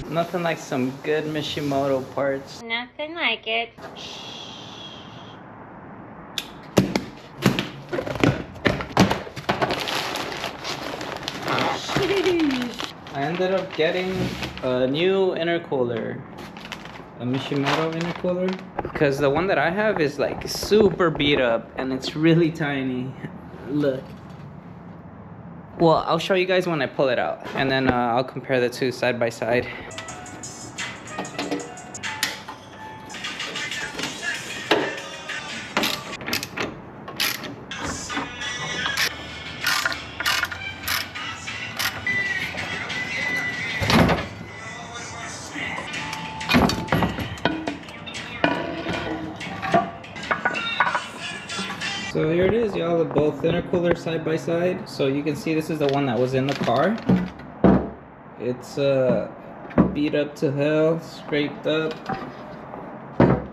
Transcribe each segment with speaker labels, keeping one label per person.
Speaker 1: Nothing like some good Mishimoto parts.
Speaker 2: Nothing like it.
Speaker 1: Sheesh. I ended up getting a new intercooler. A Mishimoto intercooler. Because the one that I have is like super beat up and it's really tiny. Look. Well, I'll show you guys when I pull it out. And then I'll compare the two side by side. So here it is, y'all, both intercoolers side by side. So you can see this is the one that was in the car. It's beat up to hell, scraped up,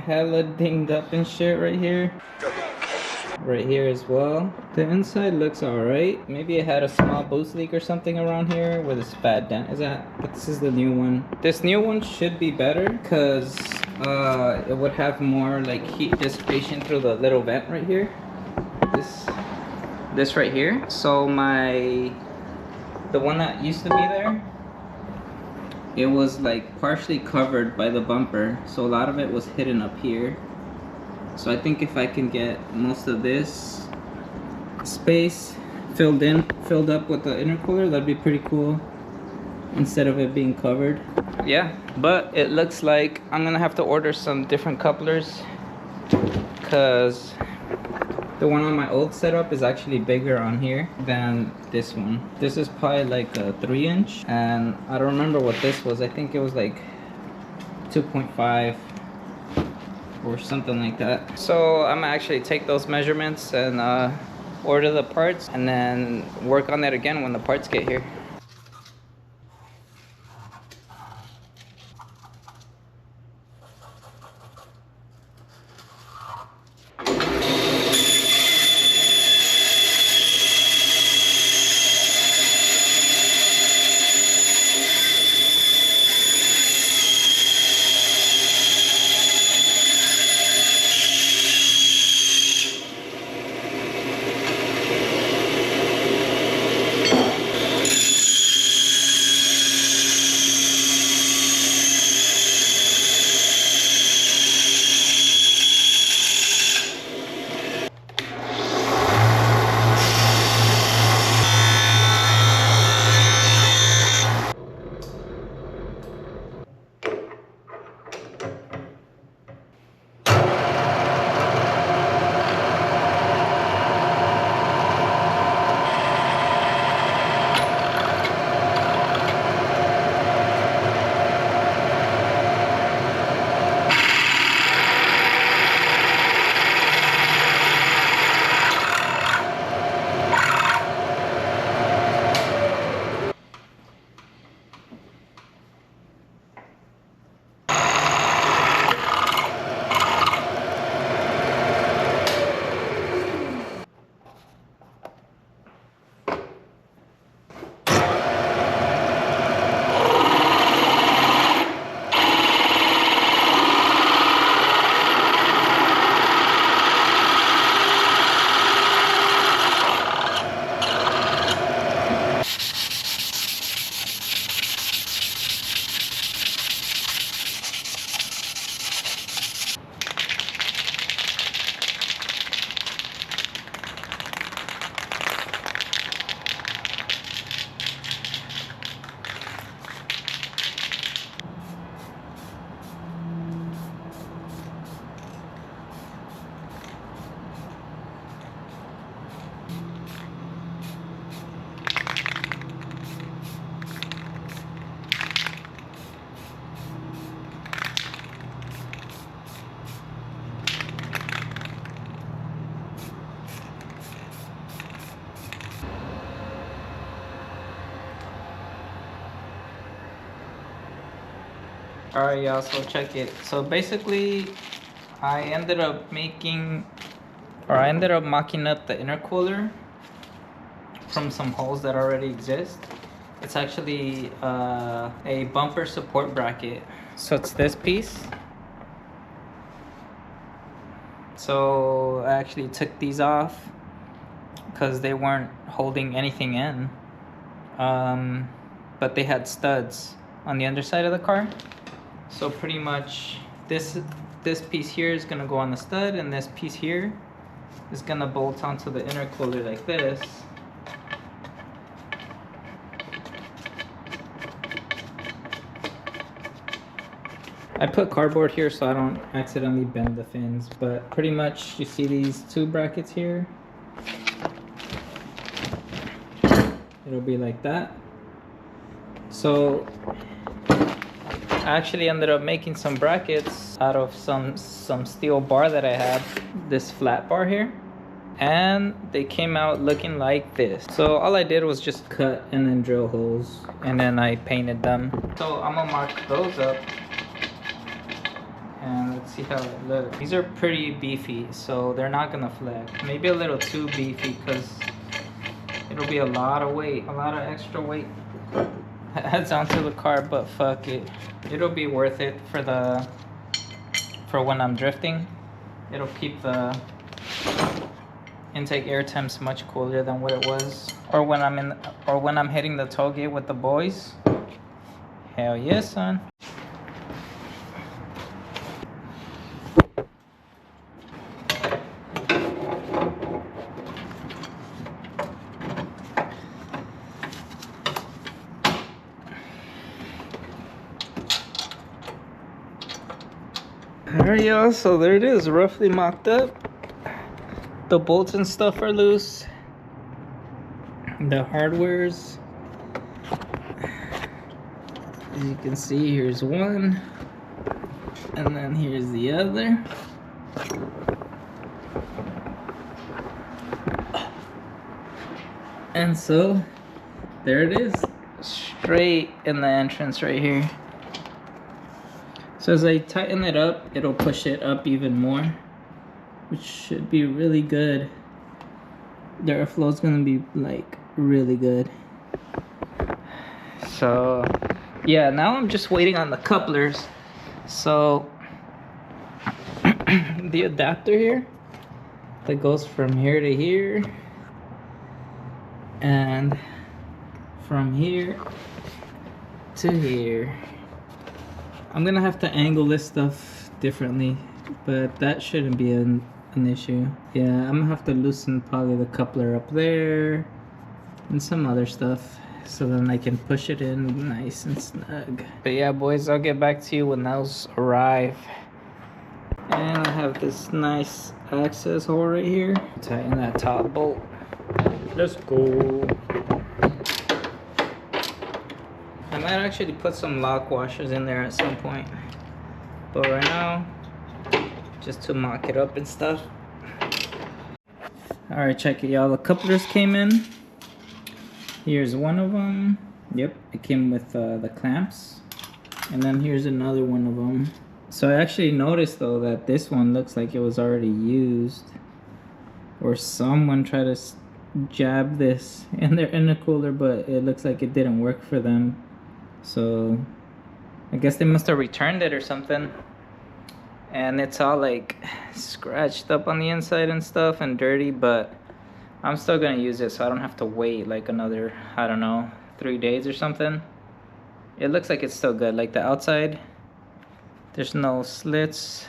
Speaker 1: hella dinged up and shit right here. Right here as well. The inside looks alright. Maybe it had a small boost leak or something around here where this fat dent is at. But this is the new one. This new one should be better because it would have more like heat dissipation through the little vent right here. This right here. So the one that used to be there, it was like partially covered by the bumper, so a lot of it was hidden up here. So I think if I can get most of this space filled up with the intercooler, that'd be pretty cool instead of it being covered. Yeah, but it looks like I'm gonna have to order some different couplers because the one on my old setup is actually bigger on here than this one. This is probably like a 3-inch, and I don't remember what this was. I think it was like 2.5 or something like that. So I'm gonna actually take those measurements and order the parts and then work on that again when the parts get here. Alright, y'all, so check it. So basically I ended up mocking up the intercooler from some holes that already exist. It's actually a bumper support bracket. So it's this piece. So I actually took these off because they weren't holding anything in. But they had studs on the underside of the car. So pretty much this piece here is gonna go on the stud, and this piece here is gonna bolt onto the intercooler like this. I put cardboard here so I don't accidentally bend the fins, but pretty much you see these two brackets here. It'll be like that. So I actually ended up making some brackets out of some steel bar that I had, this flat bar here, and they came out looking like this. So all I did was just cut and then drill holes, and then I painted them. So I'm gonna mark those up and let's see how it looks. These are pretty beefy, so they're not gonna flex. Maybe a little too beefy because it'll be a lot of weight, a lot of extra weight adds onto the car, but fuck it. It'll be worth it for when I'm drifting. It'll keep the intake air temps much cooler than what it was. Or when I'm hitting the toll gate with the boys. Hell yes, son. Alright y'all, so there it is, roughly mocked up. The bolts and stuff are loose. The hardware's, as you can see, here's one, and then here's the other. And so there it is, straight in the entrance right here. So as I tighten it up, it'll push it up even more, which should be really good. The airflow is gonna be like really good. So yeah, now I'm just waiting on the couplers. So the adapter here that goes from here to here and from here to here. I'm gonna have to angle this stuff differently, but that shouldn't be an issue. Yeah, I'm gonna have to loosen probably the coupler up there and some other stuff so then I can push it in nice and snug. But yeah, boys, I'll get back to you when those arrive. And I have this nice access hole right here. Tighten that top bolt. Let's go. I might actually put some lock washers in there at some point, but right now, just to mock it up and stuff. Alright, check it, y'all. The couplers came in. Here's one of them. Yep, it came with the clamps. And then here's another one of them. So I actually noticed though that this one looks like it was already used, or someone tried to jab this in their intercooler, but it looks like it didn't work for them. So I guess they must have returned it or something, and it's all like scratched up on the inside and stuff and dirty, but I'm still gonna use it so I don't have to wait like another, I don't know, 3 days or something. It looks like it's still good. Like the outside, there's no slits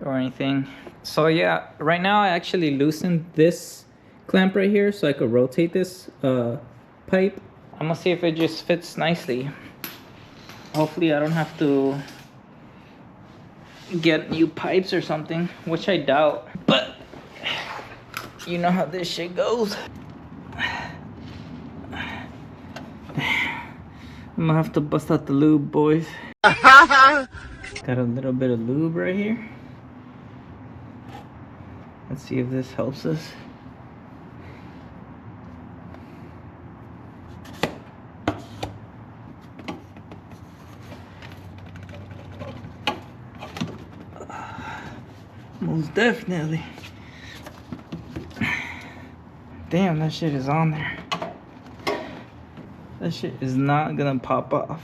Speaker 1: or anything. So yeah, right now I actually loosened this clamp right here so I could rotate this pipe. I'm gonna see if it just fits nicely. Hopefully I don't have to get new pipes or something, which I doubt, but you know how this shit goes. I'm gonna have to bust out the lube, boys. Got a little bit of lube right here. Let's see if this helps us. Most definitely. Damn, that shit is on there. That shit is not gonna pop off.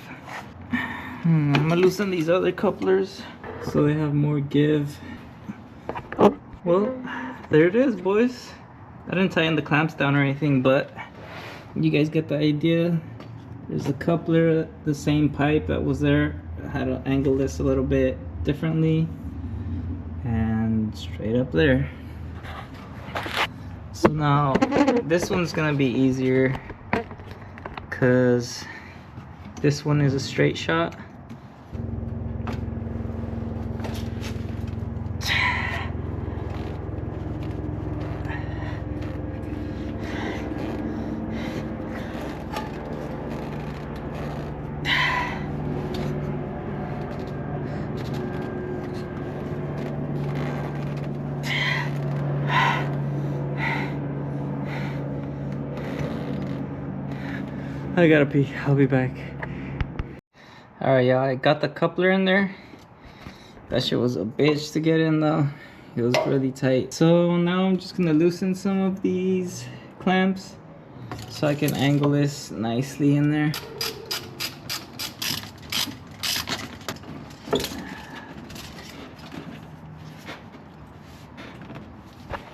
Speaker 1: I'm gonna loosen these other couplers so they have more give. Well, there it is, boys. I didn't tighten the clamps down or anything, but you guys get the idea. There's a coupler, the same pipe that was there. I had to angle this a little bit differently, and straight up there. So now this one's gonna be easier because this one is a straight shot. I gotta pee. I'll be back. Alright, y'all. I got the coupler in there. That shit was a bitch to get in though. It was really tight. So now I'm just gonna loosen some of these clamps so I can angle this nicely in there.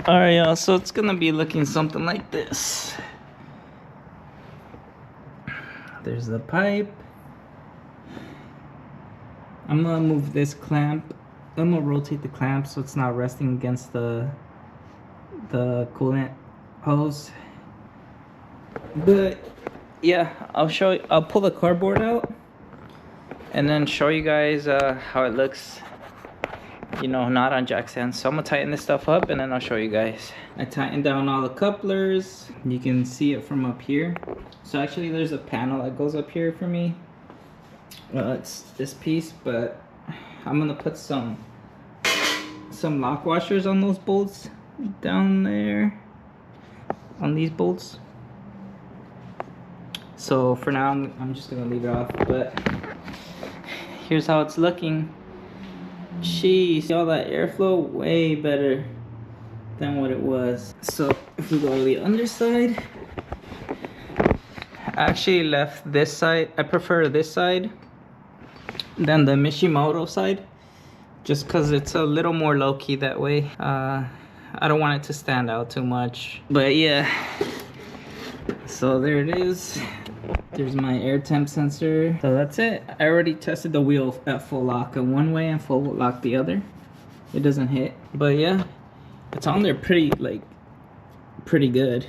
Speaker 1: Alright, y'all. So it's gonna be looking something like this. There's the pipe. I'm gonna move this clamp. I'm gonna rotate the clamp so it's not resting against the coolant hose. But yeah, I'll pull the cardboard out and then show you guys how it looks, you know, not on jack stands. So I'm gonna tighten this stuff up and then I'll show you guys. I tightened down all the couplers. You can see it from up here. So actually there's a panel that goes up here for me. Well, it's this piece, but I'm gonna put some lock washers on those bolts down there, on these bolts. So for now I'm just gonna leave it off, but here's how it's looking. Jeez, see all that airflow? Way better than what it was. So if we go to the underside, I actually left this side. I prefer this side than the Mishimoto side, just because it's a little more low-key that way. I don't want it to stand out too much. But yeah, so there it is. There's my air temp sensor. So that's it. I already tested the wheel at full lock one way and full lock the other. It doesn't hit. But yeah, it's on there pretty good.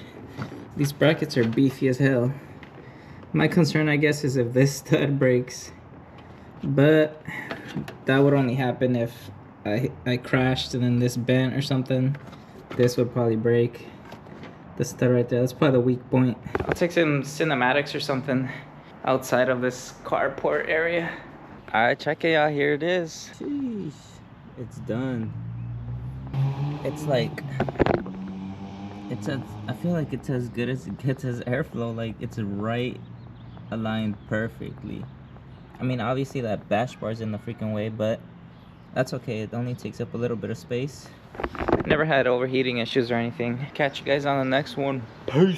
Speaker 1: These brackets are beefy as hell. My concern, I guess, is if this stud breaks. But that would only happen if I crashed and then this bent or something. This would probably break. The stud right there, that's probably the weak point. I'll take some cinematics or something outside of this carport area. Alright, check it out. Here it is. Jeez, it's done. It's like, I feel like it's as good as it gets as airflow. Like, it's right aligned perfectly. I mean, obviously that bash bar's in the freaking way, but that's okay. It only takes up a little bit of space. Never had overheating issues or anything. Catch you guys on the next one. Peace.